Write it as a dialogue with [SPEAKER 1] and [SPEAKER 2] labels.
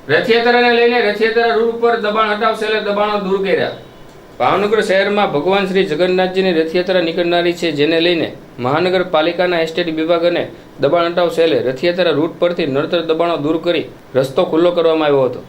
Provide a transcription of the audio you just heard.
[SPEAKER 1] રથયાત્રાને લઈને રથયાત્રા રૂટ પર દબાણ હટાવ સેલે દબાણો દૂર કર્યા। ભાવનગર શહેરમાં ભગવાન શ્રી જગન્નાથજીની રથયાત્રા નીકળનારી છે, જેને લઈને મહાનગરપાલિકાના એસ્ટેટ વિભાગ અને દબાણ હટાવ સેલે રથયાત્રા રૂટ પરથી નડતર દબાણો દૂર કરી રસ્તો ખુલ્લો કરવામાં આવ્યો હતો।